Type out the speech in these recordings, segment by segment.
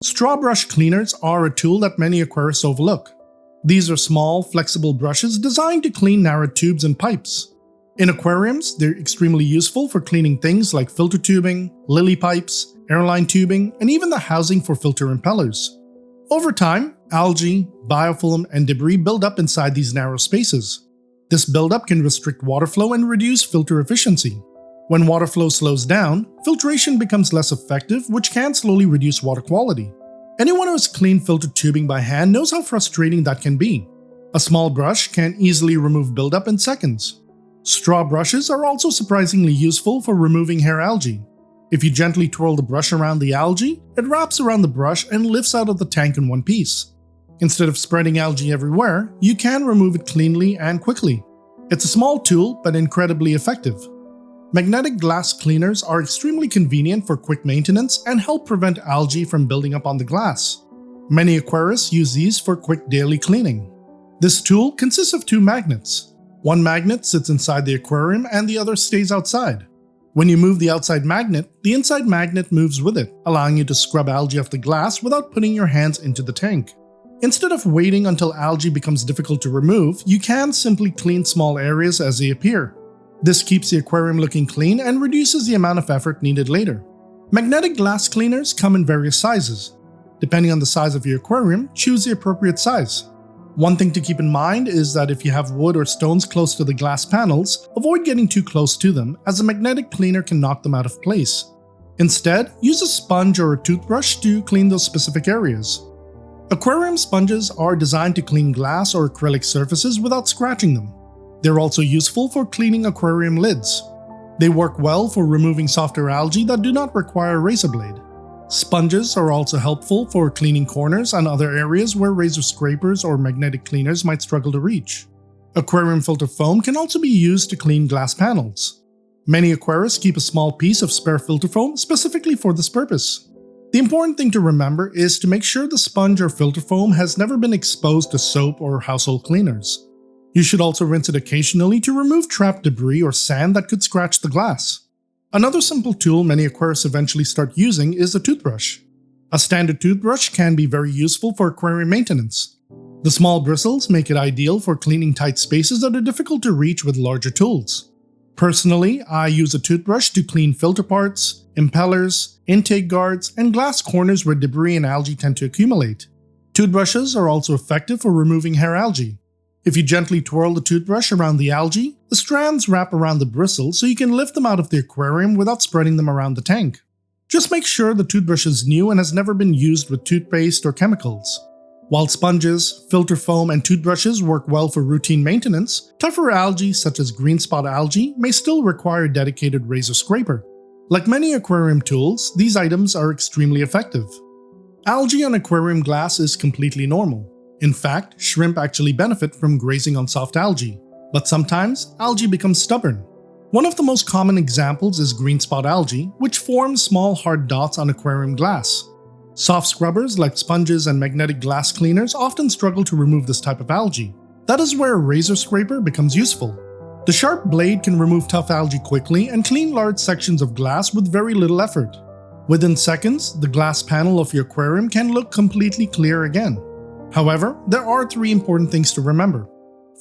Straw brush cleaners are a tool that many aquarists overlook. These are small, flexible brushes designed to clean narrow tubes and pipes. In aquariums, they're extremely useful for cleaning things like filter tubing, lily pipes, airline tubing, and even the housing for filter impellers. Over time, algae, biofilm, and debris build up inside these narrow spaces. This buildup can restrict water flow and reduce filter efficiency. When water flow slows down, filtration becomes less effective, which can slowly reduce water quality. Anyone who has cleaned filter tubing by hand knows how frustrating that can be. A small brush can easily remove buildup in seconds. Straw brushes are also surprisingly useful for removing hair algae. If you gently twirl the brush around the algae, it wraps around the brush and lifts out of the tank in one piece. Instead of spreading algae everywhere, you can remove it cleanly and quickly. It's a small tool, but incredibly effective. Magnetic glass cleaners are extremely convenient for quick maintenance and help prevent algae from building up on the glass. Many aquarists use these for quick daily cleaning. This tool consists of two magnets. One magnet sits inside the aquarium and the other stays outside. When you move the outside magnet, the inside magnet moves with it, allowing you to scrub algae off the glass without putting your hands into the tank. Instead of waiting until algae becomes difficult to remove, you can simply clean small areas as they appear. This keeps the aquarium looking clean and reduces the amount of effort needed later. Magnetic glass cleaners come in various sizes. Depending on the size of your aquarium, choose the appropriate size. One thing to keep in mind is that if you have wood or stones close to the glass panels, avoid getting too close to them, as a magnetic cleaner can knock them out of place. Instead, use a sponge or a toothbrush to clean those specific areas. Aquarium sponges are designed to clean glass or acrylic surfaces without scratching them. They're also useful for cleaning aquarium lids. They work well for removing softer algae that do not require a razor blade. Sponges are also helpful for cleaning corners and other areas where razor scrapers or magnetic cleaners might struggle to reach. Aquarium filter foam can also be used to clean glass panels. Many aquarists keep a small piece of spare filter foam specifically for this purpose. The important thing to remember is to make sure the sponge or filter foam has never been exposed to soap or household cleaners. You should also rinse it occasionally to remove trapped debris or sand that could scratch the glass. Another simple tool many aquarists eventually start using is a toothbrush. A standard toothbrush can be very useful for aquarium maintenance. The small bristles make it ideal for cleaning tight spaces that are difficult to reach with larger tools. Personally, I use a toothbrush to clean filter parts, impellers, intake guards, and glass corners where debris and algae tend to accumulate. Toothbrushes are also effective for removing hair algae. If you gently twirl the toothbrush around the algae, the strands wrap around the bristles so you can lift them out of the aquarium without spreading them around the tank. Just make sure the toothbrush is new and has never been used with toothpaste or chemicals. While sponges, filter foam, and toothbrushes work well for routine maintenance, tougher algae such as green spot algae may still require a dedicated razor scraper. Like many aquarium tools, these items are extremely effective. Algae on aquarium glass is completely normal. In fact, shrimp actually benefit from grazing on soft algae, but sometimes algae becomes stubborn. One of the most common examples is green spot algae, which forms small hard dots on aquarium glass. Soft scrubbers like sponges and magnetic glass cleaners often struggle to remove this type of algae. That is where a razor scraper becomes useful. The sharp blade can remove tough algae quickly and clean large sections of glass with very little effort. Within seconds, the glass panel of your aquarium can look completely clear again. However, there are three important things to remember.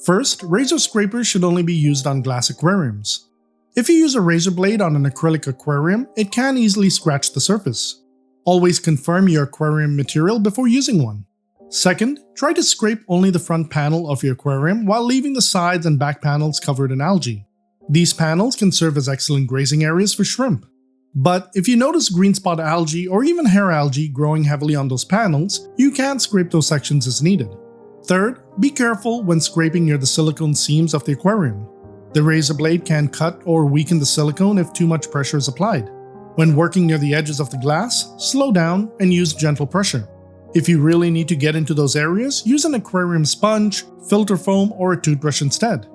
First, razor scrapers should only be used on glass aquariums. If you use a razor blade on an acrylic aquarium, it can easily scratch the surface. Always confirm your aquarium material before using one. Second, try to scrape only the front panel of your aquarium while leaving the sides and back panels covered in algae. These panels can serve as excellent grazing areas for shrimp. But if you notice green spot algae or even hair algae growing heavily on those panels, you can scrape those sections as needed. Third, be careful when scraping near the silicone seams of the aquarium. The razor blade can cut or weaken the silicone if too much pressure is applied. When working near the edges of the glass, slow down and use gentle pressure. If you really need to get into those areas, use an aquarium sponge, filter foam, or a toothbrush instead.